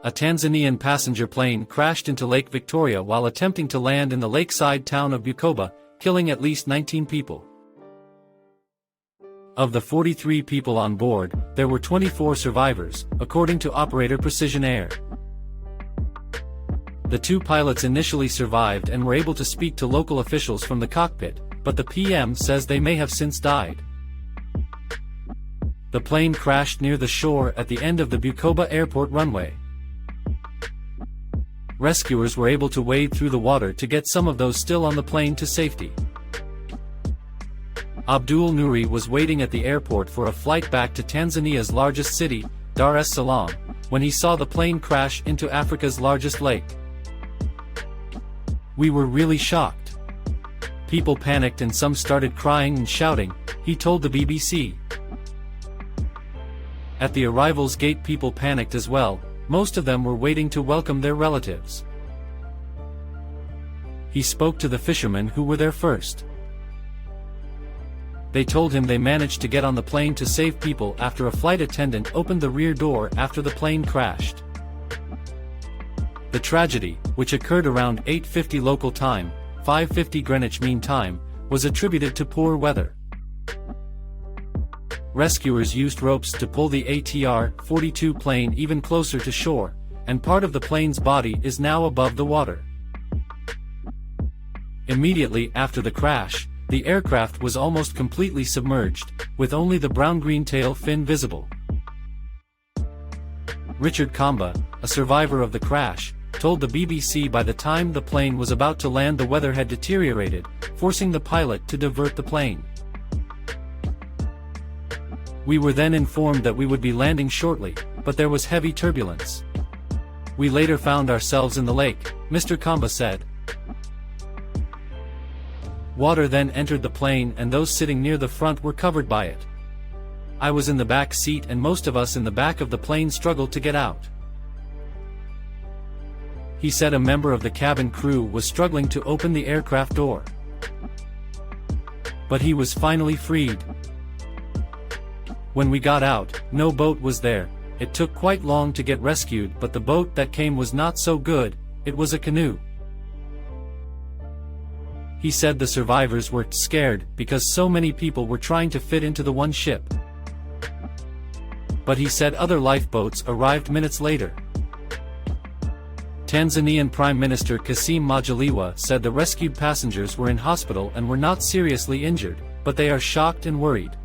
A Tanzanian passenger plane crashed into Lake Victoria while attempting to land in the lakeside town of Bukoba, killing at least 19 people. Of the 43 people on board, there were 24 survivors, according to operator Precision Air. The two pilots initially survived and were able to speak to local officials from the cockpit, but the PM says they may have since died. The plane crashed near the shore at the end of the Bukoba airport runway. Rescuers were able to wade through the water to get some of those still on the plane to safety. Abdul Nuri was waiting at the airport for a flight back to Tanzania's largest city, Dar es Salaam, when he saw the plane crash into Africa's largest lake. "We were really shocked. People panicked and some started crying and shouting," he told the BBC. At the arrivals gate people panicked as well, most of them were waiting to welcome their relatives. He spoke to the fishermen who were there first. They told him they managed to get on the plane to save people after a flight attendant opened the rear door after the plane crashed. The tragedy, which occurred around 8:50 local time, 5:50 Greenwich Mean Time, was attributed to poor weather. Rescuers used ropes to pull the ATR-42 plane even closer to shore, and part of the plane's body is now above the water. Immediately after the crash, the aircraft was almost completely submerged, with only the brown-green tail fin visible. Richard Kamba, a survivor of the crash, told the BBC by the time the plane was about to land the weather had deteriorated, forcing the pilot to divert the plane. "We were then informed that we would be landing shortly, but there was heavy turbulence. We later found ourselves in the lake," Mr. Kamba said. Water then entered the plane and those sitting near the front were covered by it. "I was in the back seat and most of us in the back of the plane struggled to get out." He said a member of the cabin crew was struggling to open the aircraft door. But he was finally freed. "When we got out, no boat was there. It took quite long to get rescued, but the boat that came was not so good, it was a canoe." He said the survivors were scared because so many people were trying to fit into the one ship. But he said other lifeboats arrived minutes later. Tanzanian Prime Minister Kassim Majaliwa said the rescued passengers were in hospital and were not seriously injured, but they are shocked and worried.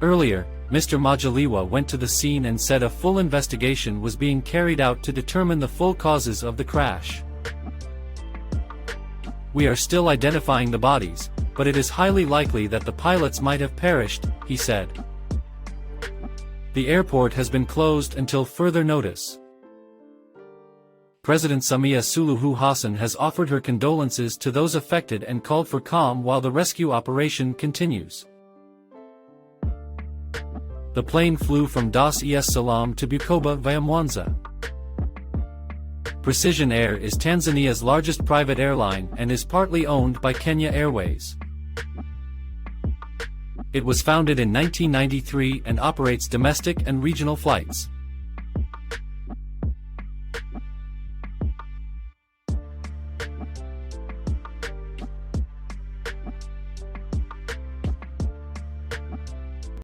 Earlier, Mr. Majaliwa went to the scene and said a full investigation was being carried out to determine the full causes of the crash. "We are still identifying the bodies, but it is highly likely that the pilots might have perished," he said. The airport has been closed until further notice. President Samia Suluhu Hassan has offered her condolences to those affected and called for calm while the rescue operation continues. The plane flew from Dar es Salaam to Bukoba via Mwanza. Precision Air is Tanzania's largest private airline and is partly owned by Kenya Airways. It was founded in 1993 and operates domestic and regional flights.